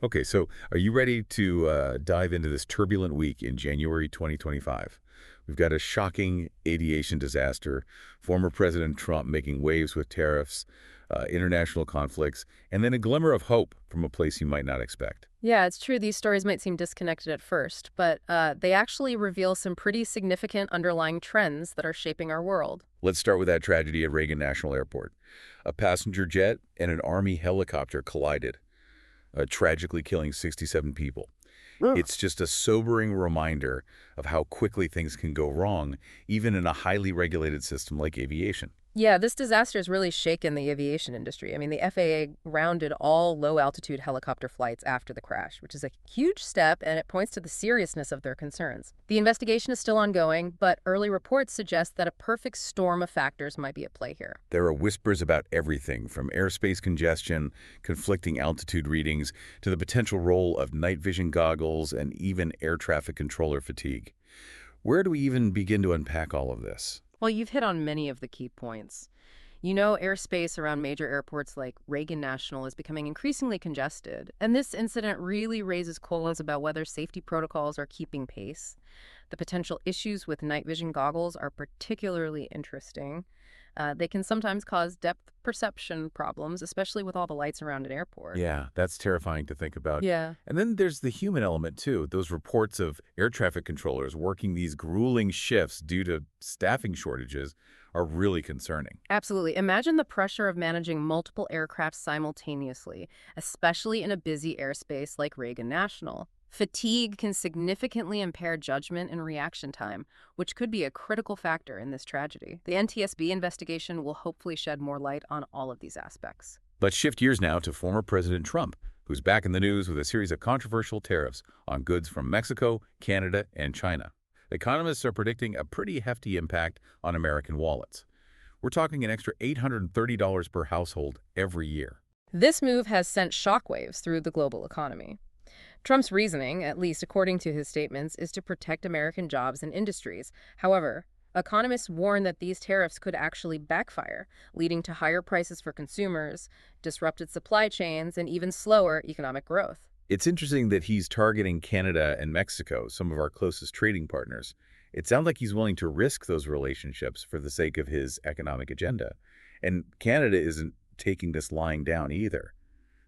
Okay, so are you ready to dive into this turbulent week in January 2025? We've got a shocking aviation disaster, former President Trump making waves with tariffs, international conflicts, and then a glimmer of hope from a place you might not expect. Yeah, it's true. These stories might seem disconnected at first, but they actually reveal some pretty significant underlying trends that are shaping our world. Let's start with that tragedy at Reagan National Airport. A passenger jet and an Army helicopter collided, tragically killing 67 people. Ugh. It's just a sobering reminder of how quickly things can go wrong, even in a highly regulated system like aviation. Yeah, this disaster has really shaken the aviation industry. I mean, the FAA grounded all low-altitude helicopter flights after the crash, which is a huge step, and it points to the seriousness of their concerns. The investigation is still ongoing, but early reports suggest that a perfect storm of factors might be at play here. There are whispers about everything from airspace congestion, conflicting altitude readings, to the potential role of night vision goggles and even air traffic controller fatigue. Where do we even begin to unpack all of this? Well, you've hit on many of the key points. You know, airspace around major airports like Reagan National is becoming increasingly congested, and this incident really raises questions about whether safety protocols are keeping pace. The potential issues with night vision goggles are particularly interesting. They can sometimes cause depth perception problems, especially with all the lights around an airport. Yeah, that's terrifying to think about. Yeah. And then there's the human element, too. Those reports of air traffic controllers working these grueling shifts due to staffing shortages are really concerning. Absolutely. Imagine the pressure of managing multiple aircraft simultaneously, especially in a busy airspace like Reagan National. Fatigue can significantly impair judgment and reaction time, which could be a critical factor in this tragedy. The NTSB investigation will hopefully shed more light on all of these aspects. Let's shift gears now to former President Trump, who's back in the news with a series of controversial tariffs on goods from Mexico, Canada, and China. Economists are predicting a pretty hefty impact on American wallets. We're talking an extra $830 per household every year. This move has sent shockwaves through the global economy. Trump's reasoning, at least according to his statements, is to protect American jobs and industries. However, economists warn that these tariffs could actually backfire, leading to higher prices for consumers, disrupted supply chains, and even slower economic growth. It's interesting that he's targeting Canada and Mexico, some of our closest trading partners. It sounds like he's willing to risk those relationships for the sake of his economic agenda. And Canada isn't taking this lying down either.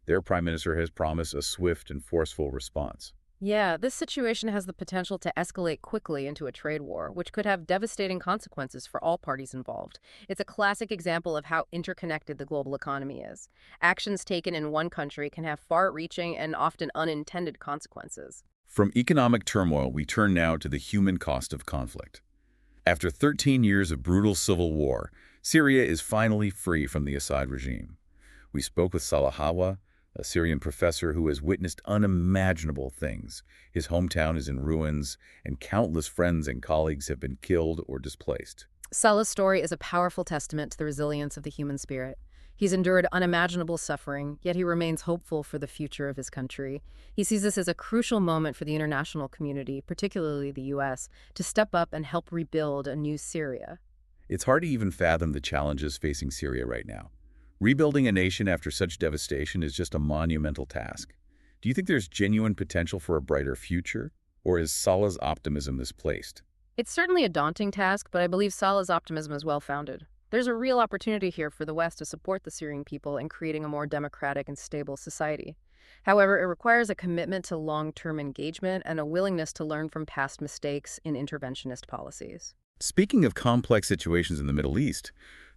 Their prime minister has promised a swift and forceful response. Yeah, this situation has the potential to escalate quickly into a trade war, which could have devastating consequences for all parties involved. It's a classic example of how interconnected the global economy is. Actions taken in one country can have far-reaching and often unintended consequences. From economic turmoil, we turn now to the human cost of conflict. After 13 years of brutal civil war, Syria is finally free from the Assad regime. We spoke with Salahawa, a Syrian professor who has witnessed unimaginable things. His hometown is in ruins, and countless friends and colleagues have been killed or displaced. Salah's story is a powerful testament to the resilience of the human spirit. He's endured unimaginable suffering, yet he remains hopeful for the future of his country. He sees this as a crucial moment for the international community, particularly the U.S., to step up and help rebuild a new Syria. It's hard to even fathom the challenges facing Syria right now. Rebuilding a nation after such devastation is just a monumental task. Do you think there's genuine potential for a brighter future, or is Salah's optimism misplaced? It's certainly a daunting task, but I believe Salah's optimism is well-founded. There's a real opportunity here for the West to support the Syrian people in creating a more democratic and stable society. However, it requires a commitment to long-term engagement and a willingness to learn from past mistakes in interventionist policies. Speaking of complex situations in the Middle East,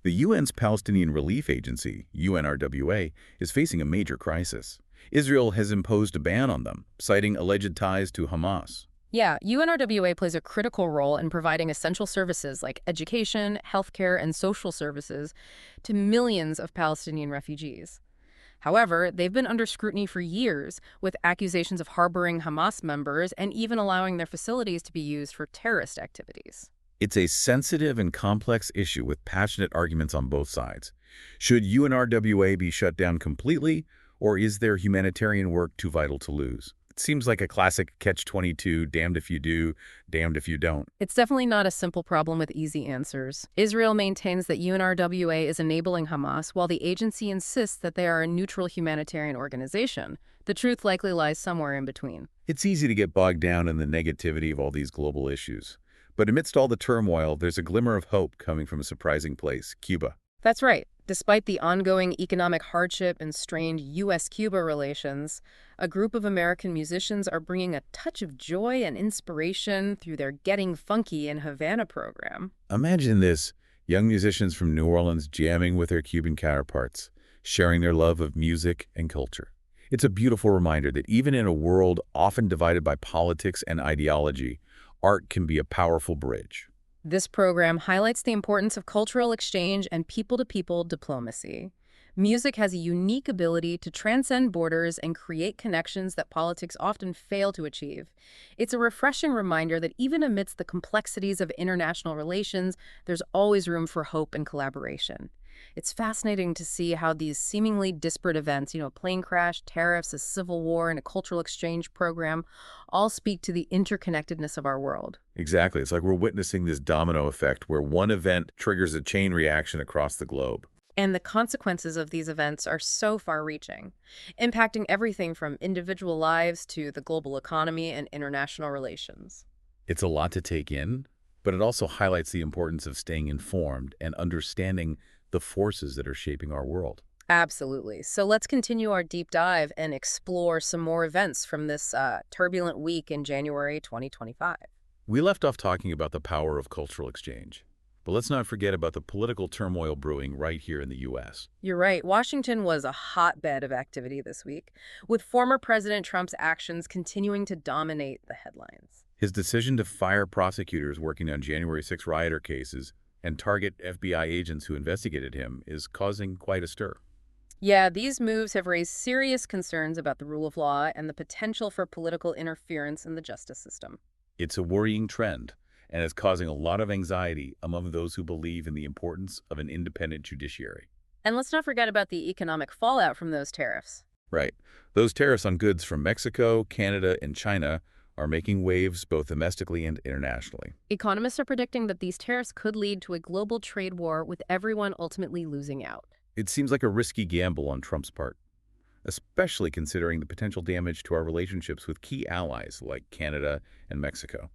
the UN's Palestinian Relief Agency, UNRWA, is facing a major crisis. Israel has imposed a ban on them, citing alleged ties to Hamas. Yeah, UNRWA plays a critical role in providing essential services like education, healthcare, and social services to millions of Palestinian refugees. However, they've been under scrutiny for years, with accusations of harboring Hamas members and even allowing their facilities to be used for terrorist activities. It's a sensitive and complex issue with passionate arguments on both sides. Should UNRWA be shut down completely, or is their humanitarian work too vital to lose? It seems like a classic catch-22, damned if you do, damned if you don't. It's definitely not a simple problem with easy answers. Israel maintains that UNRWA is enabling Hamas, while the agency insists that they are a neutral humanitarian organization. The truth likely lies somewhere in between. It's easy to get bogged down in the negativity of all these global issues. But amidst all the turmoil, there's a glimmer of hope coming from a surprising place, Cuba. That's right. Despite the ongoing economic hardship and strained U.S.-Cuba relations, a group of American musicians are bringing a touch of joy and inspiration through their Getting Funky in Havana program. Imagine this, young musicians from New Orleans jamming with their Cuban counterparts, sharing their love of music and culture. It's a beautiful reminder that even in a world often divided by politics and ideology, art can be a powerful bridge. This program highlights the importance of cultural exchange and people-to-people diplomacy. Music has a unique ability to transcend borders and create connections that politics often fail to achieve. It's a refreshing reminder that even amidst the complexities of international relations, there's always room for hope and collaboration. It's fascinating to see how these seemingly disparate events, a plane crash, tariffs, a civil war, and a cultural exchange program, all speak to the interconnectedness of our world. Exactly. It's like we're witnessing this domino effect where one event triggers a chain reaction across the globe. And the consequences of these events are so far-reaching, impacting everything from individual lives to the global economy and international relations. It's a lot to take in, but it also highlights the importance of staying informed and understanding the forces that are shaping our world. Absolutely. So let's continue our deep dive and explore some more events from this turbulent week in January 2025. We left off talking about the power of cultural exchange, but let's not forget about the political turmoil brewing right here in the U.S. You're right. Washington was a hotbed of activity this week, with former President Trump's actions continuing to dominate the headlines. His decision to fire prosecutors working on January 6 rioter cases and target FBI agents who investigated him is causing quite a stir. Yeah, these moves have raised serious concerns about the rule of law and the potential for political interference in the justice system. It's a worrying trend, and it's causing a lot of anxiety among those who believe in the importance of an independent judiciary. And let's not forget about the economic fallout from those tariffs. Right. Those tariffs on goods from Mexico, Canada, and China are making waves both domestically and internationally. Economists are predicting that these tariffs could lead to a global trade war with everyone ultimately losing out. It seems like a risky gamble on Trump's part, especially considering the potential damage to our relationships with key allies like Canada and Mexico.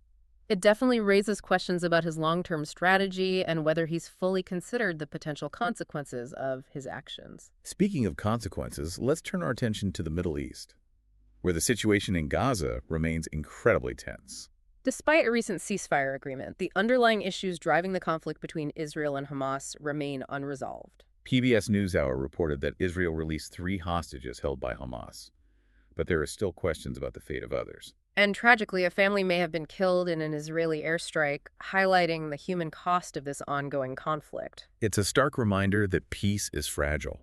It definitely raises questions about his long-term strategy and whether he's fully considered the potential consequences of his actions. Speaking of consequences, let's turn our attention to the Middle East, where the situation in Gaza remains incredibly tense. Despite a recent ceasefire agreement, the underlying issues driving the conflict between Israel and Hamas remain unresolved. PBS NewsHour reported that Israel released 3 hostages held by Hamas, but there are still questions about the fate of others. And tragically, a family may have been killed in an Israeli airstrike, highlighting the human cost of this ongoing conflict. It's a stark reminder that peace is fragile.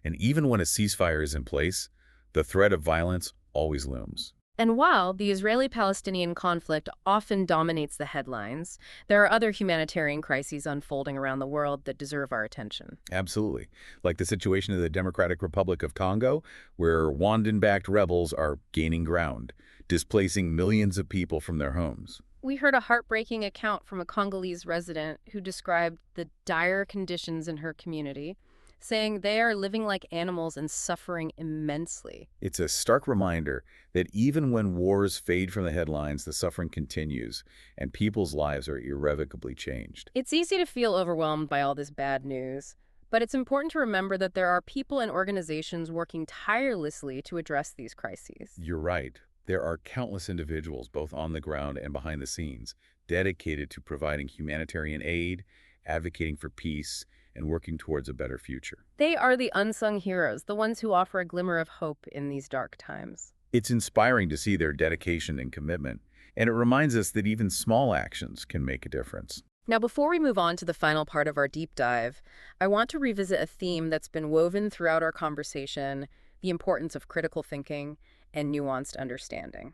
And even when a ceasefire is in place, the threat of violence always looms. And while the Israeli-Palestinian conflict often dominates the headlines, there are other humanitarian crises unfolding around the world that deserve our attention. Absolutely. Like the situation in the Democratic Republic of Congo, where Rwandan-backed rebels are gaining ground, displacing millions of people from their homes. We heard a heartbreaking account from a Congolese resident who described the dire conditions in her community, saying they are living like animals and suffering immensely. It's a stark reminder that even when wars fade from the headlines, the suffering continues, and people's lives are irrevocably changed. It's easy to feel overwhelmed by all this bad news, but it's important to remember that there are people and organizations working tirelessly to address these crises. You're right. There are countless individuals, both on the ground and behind the scenes, dedicated to providing humanitarian aid, advocating for peace, and working towards a better future. They are the unsung heroes, the ones who offer a glimmer of hope in these dark times. It's inspiring to see their dedication and commitment, and it reminds us that even small actions can make a difference. Now, before we move on to the final part of our deep dive, I want to revisit a theme that's been woven throughout our conversation: the importance of critical thinking and nuanced understanding.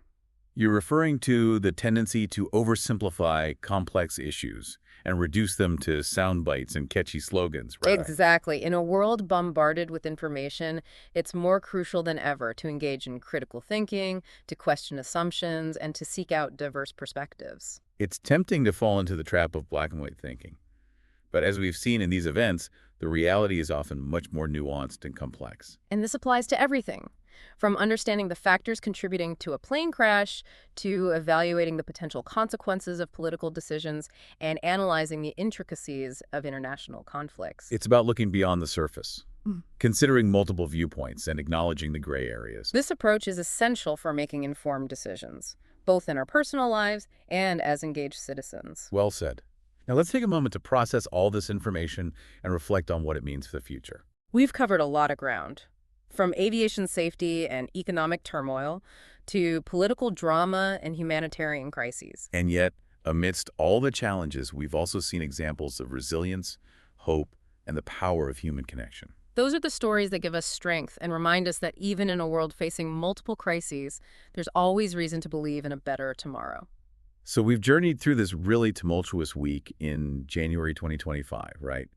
You're referring to the tendency to oversimplify complex issues and reduce them to sound bites and catchy slogans, right? Exactly. In a world bombarded with information, it's more crucial than ever to engage in critical thinking, to question assumptions, and to seek out diverse perspectives. It's tempting to fall into the trap of black and white thinking. But as we've seen in these events, the reality is often much more nuanced and complex. And this applies to everything. From understanding the factors contributing to a plane crash to evaluating the potential consequences of political decisions and analyzing the intricacies of international conflicts. It's about looking beyond the surface, considering multiple viewpoints and acknowledging the gray areas. This approach is essential for making informed decisions, both in our personal lives and as engaged citizens. Well said. Now let's take a moment to process all this information and reflect on what it means for the future. We've covered a lot of ground, from aviation safety and economic turmoil to political drama and humanitarian crises. And yet, amidst all the challenges, we've also seen examples of resilience, hope, and the power of human connection. Those are the stories that give us strength and remind us that even in a world facing multiple crises, there's always reason to believe in a better tomorrow. So we've journeyed through this really tumultuous week in January 2025, right?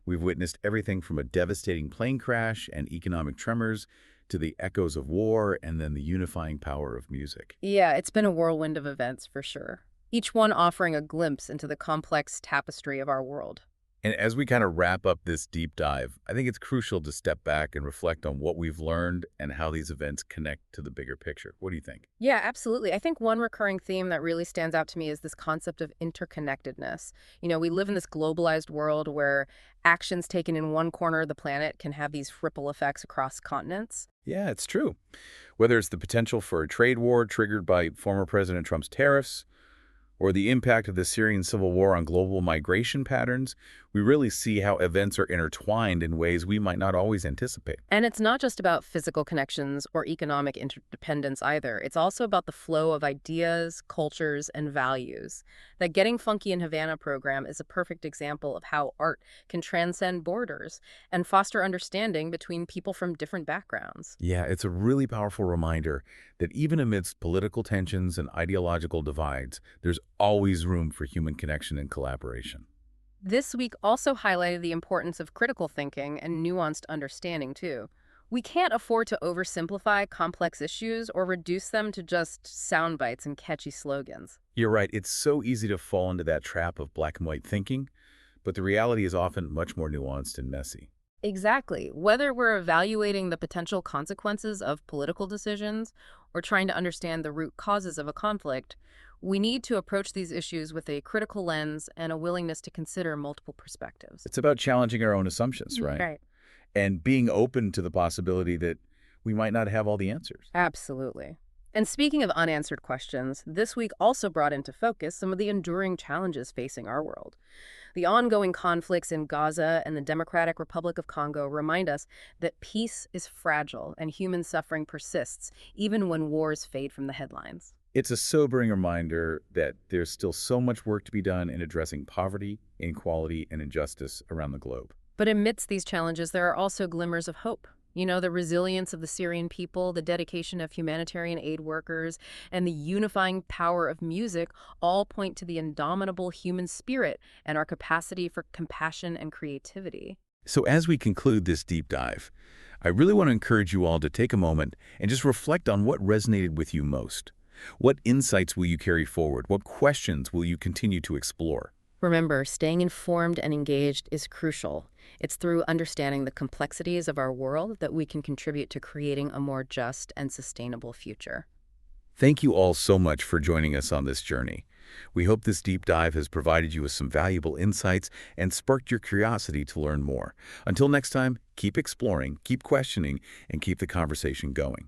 We've witnessed everything from a devastating plane crash and economic tremors to the echoes of war and then the unifying power of music. Yeah, it's been a whirlwind of events for sure, each one offering a glimpse into the complex tapestry of our world. And as we kind of wrap up this deep dive, I think it's crucial to step back and reflect on what we've learned and how these events connect to the bigger picture. What do you think? Yeah, absolutely. I think one recurring theme that really stands out to me is this concept of interconnectedness. We live in this globalized world where actions taken in one corner of the planet can have these ripple effects across continents. Yeah, it's true. Whether it's the potential for a trade war triggered by former President Trump's tariffs, or the impact of the Syrian civil war on global migration patterns, we really see how events are intertwined in ways we might not always anticipate. And it's not just about physical connections or economic interdependence either. It's also about the flow of ideas, cultures, and values. That Getting Funky in Havana program is a perfect example of how art can transcend borders and foster understanding between people from different backgrounds. Yeah, it's a really powerful reminder that even amidst political tensions and ideological divides, there's always room for human connection and collaboration. This week also highlighted the importance of critical thinking and nuanced understanding, too. We can't afford to oversimplify complex issues or reduce them to just sound bites and catchy slogans. You're right, it's so easy to fall into that trap of black and white thinking, but the reality is often much more nuanced and messy. Exactly. Whether we're evaluating the potential consequences of political decisions or trying to understand the root causes of a conflict, we need to approach these issues with a critical lens and a willingness to consider multiple perspectives. It's about challenging our own assumptions, right? Right. And being open to the possibility that we might not have all the answers. Absolutely. And speaking of unanswered questions, this week also brought into focus some of the enduring challenges facing our world. The ongoing conflicts in Gaza and the Democratic Republic of Congo remind us that peace is fragile and human suffering persists, even when wars fade from the headlines. It's a sobering reminder that there's still so much work to be done in addressing poverty, inequality, and injustice around the globe. But amidst these challenges, there are also glimmers of hope. The resilience of the Syrian people, the dedication of humanitarian aid workers, and the unifying power of music all point to the indomitable human spirit and our capacity for compassion and creativity. So as we conclude this deep dive, I really want to encourage you all to take a moment and just reflect on what resonated with you most. What insights will you carry forward? What questions will you continue to explore? Remember, staying informed and engaged is crucial. It's through understanding the complexities of our world that we can contribute to creating a more just and sustainable future. Thank you all so much for joining us on this journey. We hope this deep dive has provided you with some valuable insights and sparked your curiosity to learn more. Until next time, keep exploring, keep questioning, and keep the conversation going.